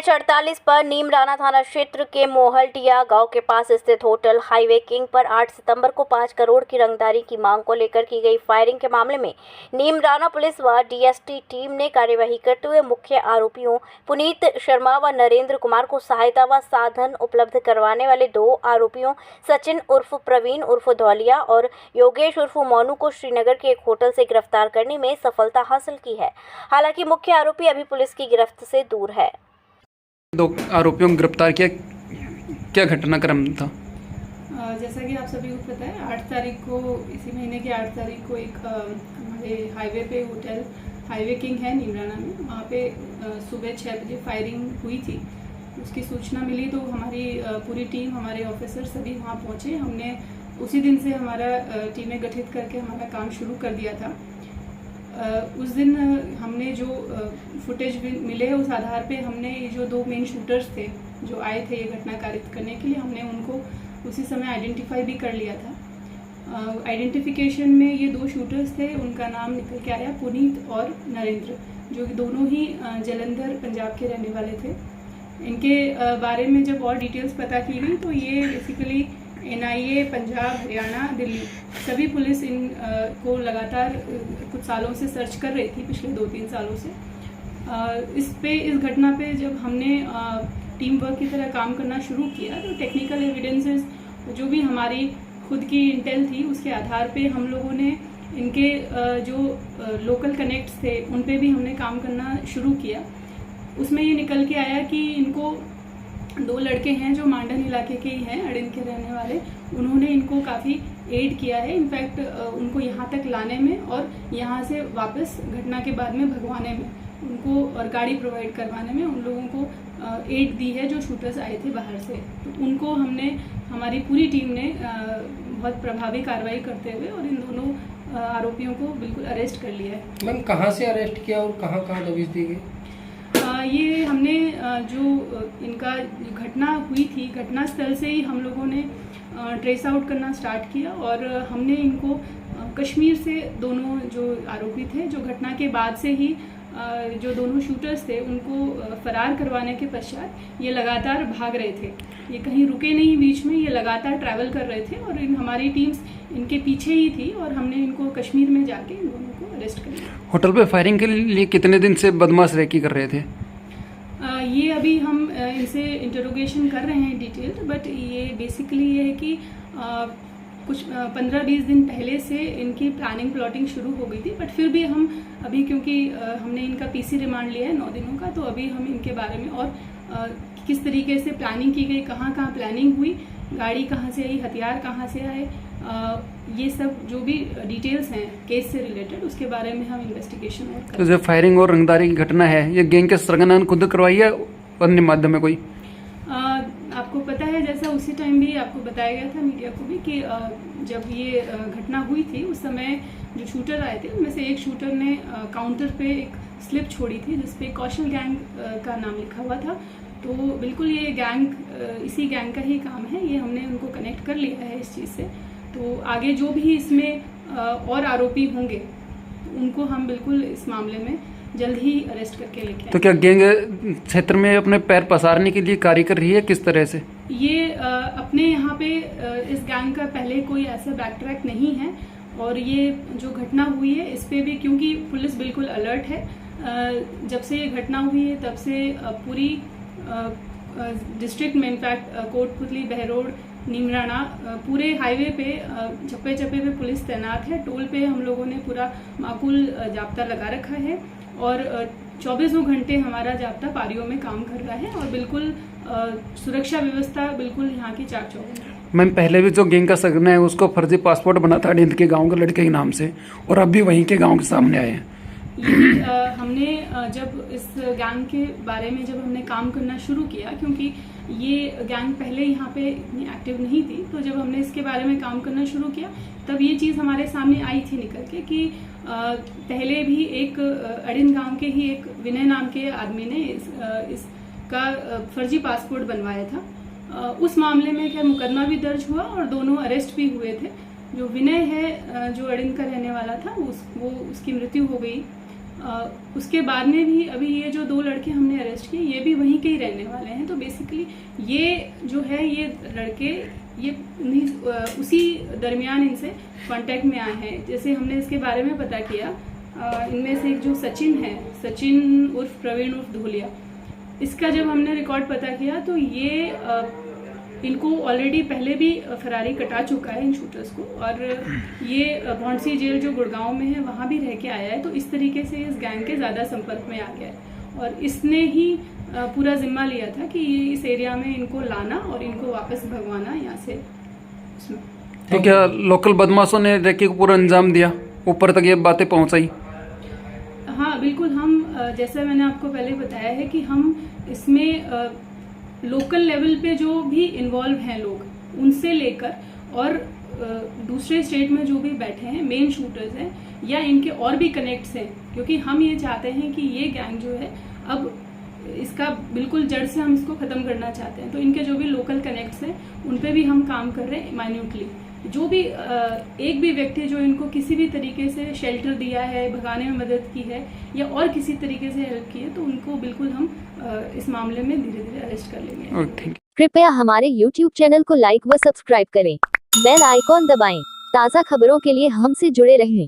NH-48 पर नीमराना थाना क्षेत्र के मोहलटिया गांव के पास स्थित होटल हाईवे किंग पर 8 सितंबर को 5 करोड़ की रंगदारी की मांग को लेकर की गई फायरिंग के मामले में नीमराना पुलिस व DST टीम ने कार्यवाही करते हुए मुख्य आरोपियों पुनीत शर्मा व नरेंद्र कुमार को सहायता व साधन उपलब्ध करवाने वाले 2 आरोपियों सचिन उर्फ प्रवीण उर्फ धौलिया और योगेश उर्फ मोनू को श्रीनगर के एक होटल से गिरफ्तार करने में सफलता हासिल की है। हालांकि मुख्य आरोपी अभी पुलिस की गिरफ्त से दूर है। 2 आरोपियों को गिरफ्तार किया, क्या घटनाक्रम था? जैसा कि आप सभी को पता है, 8 तारीख को, इसी महीने की 8 तारीख को एक हमारे हाईवे पे होटल हाईवे किंग है नीमराना में, वहाँ पे सुबह 6 बजे फायरिंग हुई थी। उसकी सूचना मिली तो हमारी पूरी टीम, हमारे ऑफिसर सभी वहाँ पहुँचे। हमने उसी दिन से हमारा टीमें गठित करके हमारा काम शुरू कर दिया था। उस दिन हमने जो फुटेज मिले उस आधार पे हमने जो 2 मेन शूटर्स थे जो आए थे ये घटना कारित करने के लिए, हमने उनको उसी समय आइडेंटिफाई भी कर लिया था। आइडेंटिफिकेशन में ये 2 शूटर्स थे, उनका नाम निकल के आया पुनीत और नरेंद्र, जो कि दोनों ही जलंधर पंजाब के रहने वाले थे। इनके बारे में जब और डिटेल्स पता की गई तो ये बेसिकली NIA पंजाब, हरियाणा, दिल्ली सभी पुलिस इन को लगातार कुछ सालों से सर्च कर रही थी, पिछले 2-3 सालों से। इस घटना पे जब हमने टीम वर्क की तरह काम करना शुरू किया तो टेक्निकल एविडेंसेस जो भी हमारी खुद की इंटेल थी उसके आधार पे हम लोगों ने इनके जो लोकल कनेक्ट्स थे उन पे भी हमने काम करना शुरू किया। उसमें ये निकल के आया कि इनको 2 लड़के हैं जो मांडन इलाके के ही हैं, अड़िन के रहने वाले। उन्होंने इनको काफ़ी एड किया है, इनफैक्ट उनको यहाँ तक लाने में और यहाँ से वापस घटना के बाद में भगवाने में उनको और गाड़ी प्रोवाइड करवाने में उन लोगों को एड दी है जो शूटर्स आए थे बाहर से। तो उनको हमने, हमारी पूरी टीम ने बहुत प्रभावी कार्रवाई करते हुए और इन दोनों आरोपियों को बिल्कुल अरेस्ट कर लिया है। मैम, कहाँ से अरेस्ट किया और कहाँ कहाँ दबिश दी गई? ये हमने जो इनका घटना हुई थी, घटना स्थल से ही हम लोगों ने ट्रेस आउट करना स्टार्ट किया और हमने इनको कश्मीर से दोनों जो आरोपी थे, जो घटना के बाद से ही जो दोनों शूटर्स थे उनको फरार करवाने के पश्चात ये लगातार भाग रहे थे। ये कहीं रुके नहीं, बीच में ये लगातार ट्रैवल कर रहे थे और हमारी टीम्स इनके पीछे ही थी और हमने इनको कश्मीर में जाके इन दोनों को अरेस्ट कर लिया। होटल पे फायरिंग के लिए कितने दिन से बदमाश रेकी कर रहे थे? ये अभी हम इनसे इंटरोगेशन कर रहे हैं डिटेल, बट ये बेसिकली ये है कि कुछ 15-20 दिन पहले से इनकी प्लानिंग प्लॉटिंग शुरू हो गई थी। बट फिर भी हम अभी, क्योंकि हमने इनका PC रिमांड लिया है 9 दिनों का, तो अभी हम इनके बारे में और किस तरीके से प्लानिंग की गई, कहाँ कहाँ प्लानिंग हुई, गाड़ी कहाँ से आई, हथियार कहाँ से आए, ये सब जो भी डिटेल्स हैं केस से रिलेटेड, उसके बारे में हम इन्वेस्टिगेशन और कर। तो जो फायरिंग और रंगदारी की घटना है, ये गैंग के सरगना खुद करवाई है अन्य माध्यम में कोई? आपको पता है, जैसा उसी टाइम भी आपको बताया गया था मीडिया को भी कि जब ये घटना हुई थी उस समय जो शूटर आए थे उनमें से एक शूटर ने काउंटर पे एक स्लिप छोड़ी थी जिसपे कौशल गैंग का नाम लिखा हुआ था। तो बिल्कुल ये गैंग, इसी गैंग का ही काम है, ये हमने उनको कनेक्ट कर लिया है इस चीज़ से। तो आगे जो भी इसमें और आरोपी होंगे उनको हम बिल्कुल इस मामले में जल्द ही अरेस्ट करके लेके आएंगे। तो क्या गैंग क्षेत्र में अपने पैर पसारने के लिए कार्य कर रही है, किस तरह से? ये अपने यहाँ पे इस गैंग का पहले कोई ऐसा बैक ट्रैक नहीं है और ये जो घटना हुई है इस पे भी, क्योंकि पुलिस बिल्कुल अलर्ट है, जब से ये घटना हुई है तब से पूरी डिस्ट्रिक्ट में, इनफैक्ट कोटपुतली, बहरोड, नीमराना, पूरे हाईवे पे चप्पे चप्पे पे पुलिस तैनात है। टोल पे हम लोगों ने पूरा माकूल जाब्ता लगा रखा है और 24 घंटे हमारा जाब्ता पारियों में काम कर रहा है और बिल्कुल सुरक्षा व्यवस्था बिल्कुल यहाँ की चाक चौबंद है। मैम, पहले भी जो गैंग का सरगना है उसको फर्जी पासपोर्ट बना था अड़िंद के गाँव के लड़के के नाम से, और अब भी वहीं के गाँव के सामने आए हैं। हमने जब इस गैंग के बारे में जब हमने काम करना शुरू किया, क्योंकि ये गैंग पहले यहाँ पे इतनी एक्टिव नहीं थी, तो जब हमने इसके बारे में काम करना शुरू किया तब ये चीज़ हमारे सामने आई थी निकल के कि पहले भी एक अड़िन गांव के ही एक विनय नाम के आदमी ने इसका फर्जी पासपोर्ट बनवाया था। उस मामले में क्या मुकदमा भी दर्ज हुआ और दोनों अरेस्ट भी हुए थे। जो विनय है, जो अड़िन का रहने वाला था, वो उसकी मृत्यु हो गई उसके बाद में भी अभी ये जो 2 लड़के हमने अरेस्ट किए ये भी वहीं के ही रहने वाले हैं। तो बेसिकली ये जो है ये लड़के ये उसी दरमियान इनसे कांटेक्ट में आए हैं। जैसे हमने इसके बारे में पता किया, इनमें से एक जो सचिन है, सचिन उर्फ प्रवीण उर्फ धोलिया, इसका जब हमने रिकॉर्ड पता किया तो ये इनको ऑलरेडी पहले भी फरारी कटा चुका है इन शूटर्स को, और ये भौंडसी जेल जो गुड़गांव में है वहाँ भी रह के आया है। तो इस तरीके से इस गैंग के ज़्यादा संपर्क में आ गया है और इसने ही पूरा जिम्मा लिया था कि ये इस एरिया में इनको लाना और इनको वापस भगवाना यहाँ से उसमें। तो क्या लोकल बदमाशों ने रेकी को पूरा अंजाम दिया, ऊपर तक ये बातें पहुंचाई? हाँ बिल्कुल, हम जैसा मैंने आपको पहले बताया है कि हम इसमें लोकल लेवल पे जो भी इन्वॉल्व हैं लोग, उनसे लेकर और दूसरे स्टेट में जो भी बैठे हैं मेन शूटर्स हैं या इनके और भी कनेक्ट्स हैं, क्योंकि हम ये चाहते हैं कि ये गैंग जो है अब इसका बिल्कुल जड़ से हम इसको ख़त्म करना चाहते हैं। तो इनके जो भी लोकल कनेक्ट्स हैं उन पे भी हम काम कर रहे हैं माइन्यूटली। जो भी एक भी व्यक्ति जो इनको किसी भी तरीके से शेल्टर दिया है, भगाने में मदद की है या और किसी तरीके से हेल्प की है, तो उनको बिल्कुल हम इस मामले में धीरे धीरे अरेस्ट कर लेंगे। कृपया हमारे YouTube चैनल को लाइक व सब्सक्राइब करें। बेल आइकॉन दबाएं। ताज़ा खबरों के लिए हमसे जुड़े रहें।